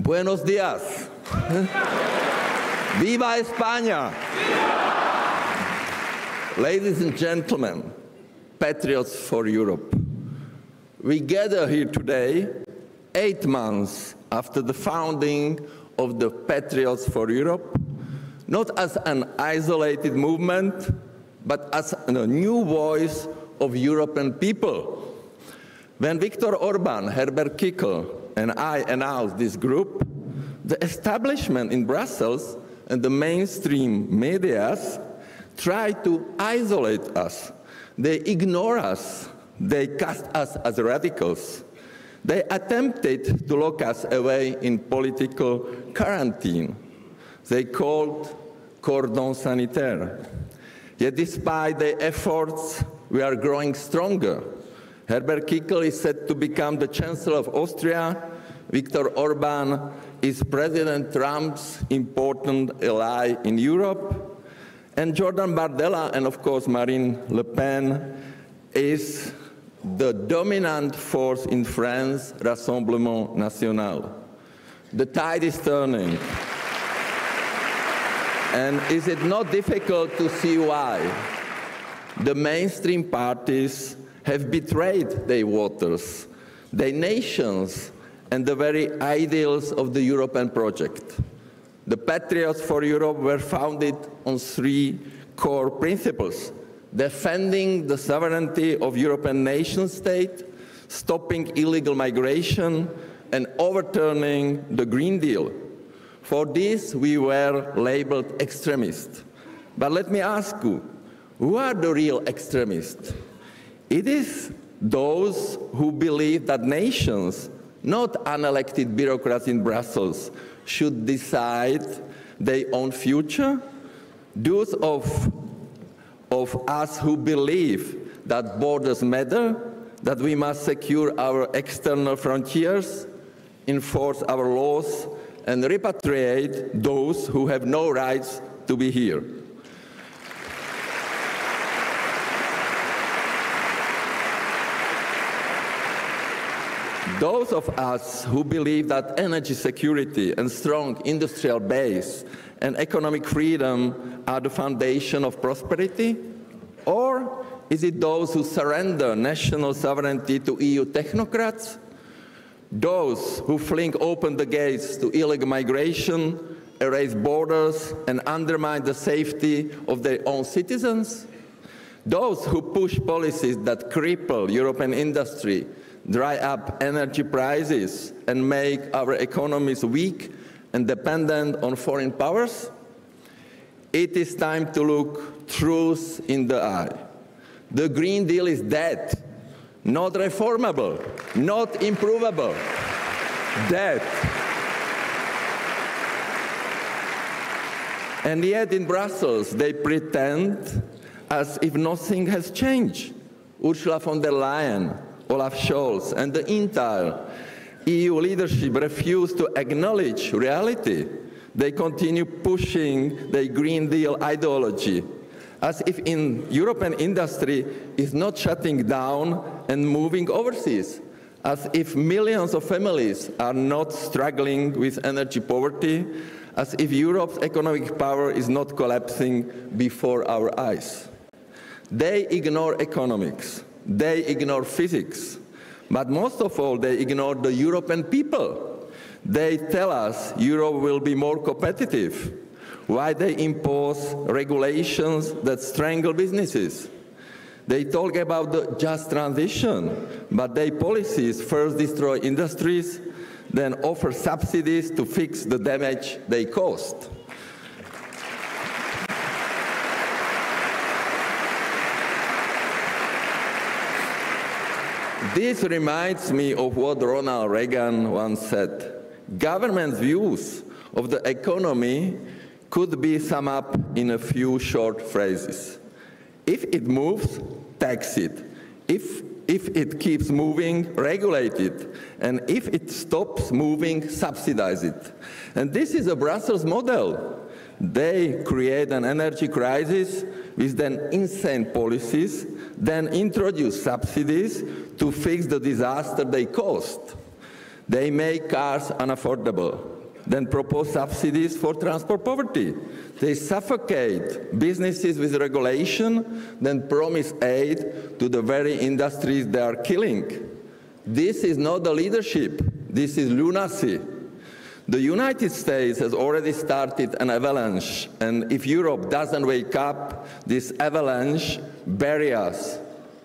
Buenos días. Viva España. Ladies and gentlemen, patriots for Europe, we gather here today 8 months after the founding of the Patriots for Europe, not as an isolated movement, but as a new voice of European people. When Viktor Orban, Herbert Kickl, and I announced this group, the establishment in Brussels and the mainstream media tried to isolate us. They ignore us. They cast us as radicals. They attempted to lock us away in political quarantine. They called cordon sanitaire. Yet despite their efforts, we are growing stronger. Herbert Kickl is set to become the Chancellor of Austria. Viktor Orban is President Trump's important ally in Europe. And Jordan Bardella and, of course, Marine Le Pen is the dominant force in France, Rassemblement National. The tide is turning. And is it not difficult to see why? The mainstream parties have betrayed their voters, their nations, and the very ideals of the European project. The Patriots for Europe were founded on 3 core principles: defending the sovereignty of European nation-states, stopping illegal migration, and overturning the Green Deal. For this, we were labeled extremists. But let me ask you, who are the real extremists? It is those who believe that nations, not unelected bureaucrats in Brussels, should decide their own future. Those of us who believe that borders matter, that we must secure our external frontiers, enforce our laws, and repatriate those who have no rights to be here. Those of us who believe that energy security and strong industrial base and economic freedom are the foundation of prosperity? Or is it those who surrender national sovereignty to EU technocrats? Those who fling open the gates to illegal migration, erase borders, and undermine the safety of their own citizens? Those who push policies that cripple European industry, dry up energy prices, and make our economies weak and dependent on foreign powers? It is time to look truth in the eye. The Green Deal is dead, not reformable, not improvable, dead. And yet in Brussels, they pretend as if nothing has changed. Ursula von der Leyen, Olaf Scholz, and the entire EU leadership refuse to acknowledge reality. They continue pushing their Green Deal ideology, as if in European industry is not shutting down and moving overseas, as if millions of families are not struggling with energy poverty, as if Europe's economic power is not collapsing before our eyes. They ignore economics. They ignore physics, but most of all, they ignore the European people. They tell us Europe will be more competitive. Why they impose regulations that strangle businesses? They talk about the just transition, but their policies first destroy industries, then offer subsidies to fix the damage they caused. This reminds me of what Ronald Reagan once said. Government's views of the economy could be summed up in a few short phrases. If it moves, tax it. If it keeps moving, regulate it. And if it stops moving, subsidize it. And this is a Brussels model. They create an energy crisis with then insane policies, then introduce subsidies to fix the disaster they caused. They make cars unaffordable, then propose subsidies for transport poverty. They suffocate businesses with regulation, then promise aid to the very industries they are killing. This is not the leadership, this is lunacy. The United States has already started an avalanche, and if Europe doesn't wake up, this avalanche buries us.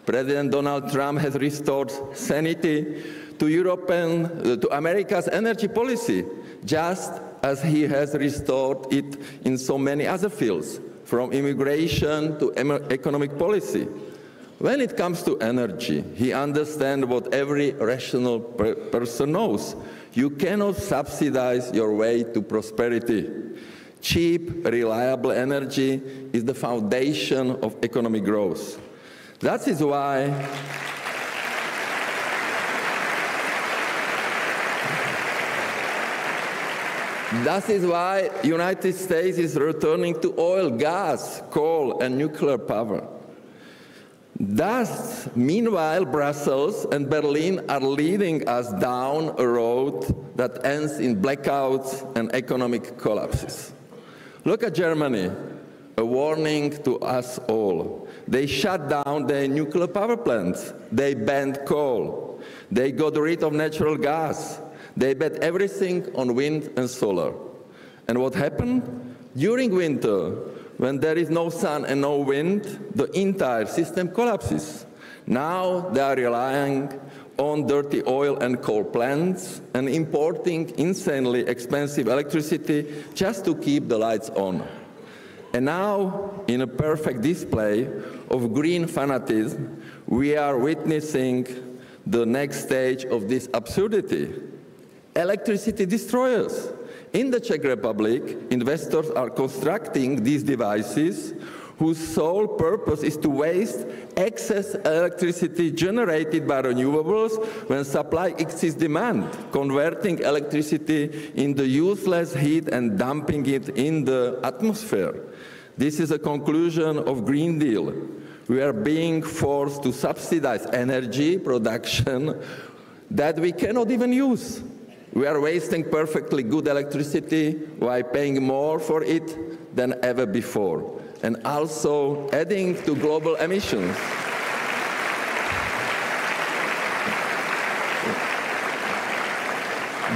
President Donald Trump has restored sanity to America's energy policy, just as he has restored it in so many other fields, from immigration to economic policy. When it comes to energy, he understands what every rational person knows. You cannot subsidize your way to prosperity. Cheap, reliable energy is the foundation of economic growth. That is why the United States is returning to oil, gas, coal, and nuclear power. Thus, meanwhile, Brussels and Berlin are leading us down a road that ends in blackouts and economic collapses. Look at Germany, a warning to us all. They shut down their nuclear power plants. They banned coal. They got rid of natural gas. They bet everything on wind and solar. And what happened? During winter, when there is no sun and no wind, the entire system collapses. Now they are relying on dirty oil and coal plants and importing insanely expensive electricity just to keep the lights on. And now, in a perfect display of green fanatism, we are witnessing the next stage of this absurdity. Electricity destroyers. In the Czech Republic, investors are constructing these devices whose sole purpose is to waste excess electricity generated by renewables when supply exceeds demand, converting electricity into useless heat and dumping it in the atmosphere. This is a conclusion of Green Deal. We are being forced to subsidize energy production that we cannot even use. We are wasting perfectly good electricity while paying more for it than ever before, and also adding to global emissions.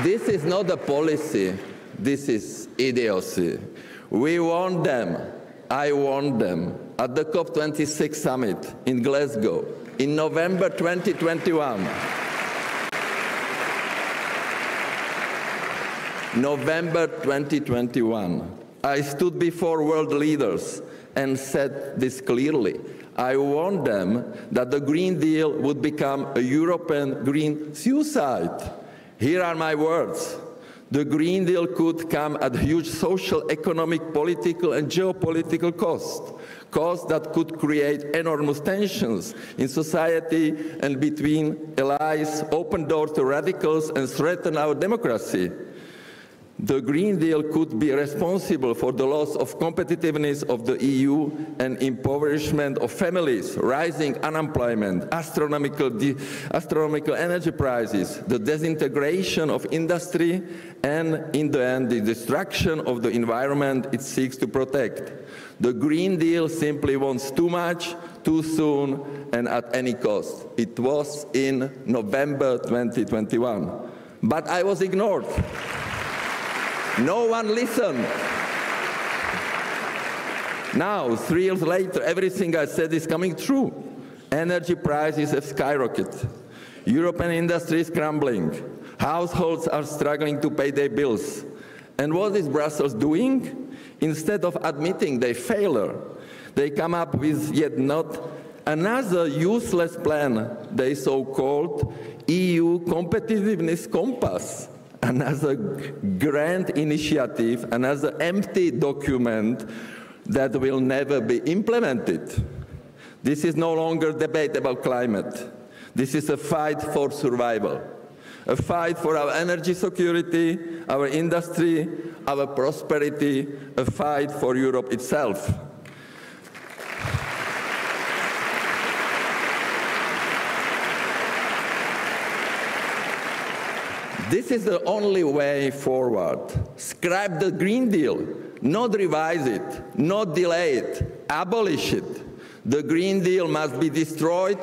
This is not a policy, this is idiocy. We warned them, I warned them, at the COP26 summit in Glasgow in November 2021. November 2021, I stood before world leaders and said this clearly. I warned them that the Green Deal would become a European green suicide. Here are my words. The Green Deal could come at huge social, economic, political, and geopolitical cost. Costs that could create enormous tensions in society and between allies, open doors to radicals, and threaten our democracy. The Green Deal could be responsible for the loss of competitiveness of the EU and impoverishment of families, rising unemployment, astronomical energy prices, the disintegration of industry, and in the end, the destruction of the environment it seeks to protect. The Green Deal simply wants too much, too soon, and at any cost. It was in November 2021. But I was ignored. No one listened. Now, 3 years later, everything I said is coming true. Energy prices have skyrocketed. European industry is crumbling. Households are struggling to pay their bills. And what is Brussels doing? Instead of admitting their failure, they come up with yet not another useless plan, they so-called EU competitiveness compass. Another grand initiative, another empty document that will never be implemented. This is no longer a debate about climate. This is a fight for survival, a fight for our energy security, our industry, our prosperity, a fight for Europe itself. This is the only way forward. Scrap the Green Deal, not revise it, not delay it, abolish it. The Green Deal must be destroyed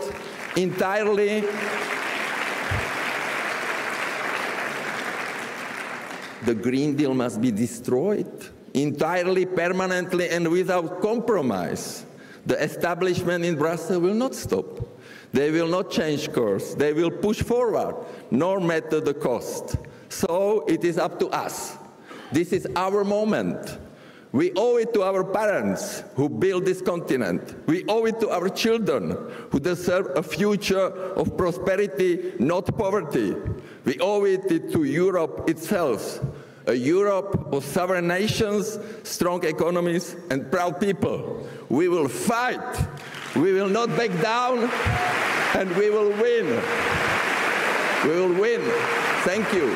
entirely. The Green Deal must be destroyed entirely, permanently, and without compromise. The establishment in Brussels will not stop. They will not change course. They will push forward, no matter the cost. So it is up to us. This is our moment. We owe it to our parents who built this continent. We owe it to our children who deserve a future of prosperity, not poverty. We owe it to Europe itself, a Europe of sovereign nations, strong economies, and proud people. We will fight. We will not back down, and we will win. We will win. Thank you.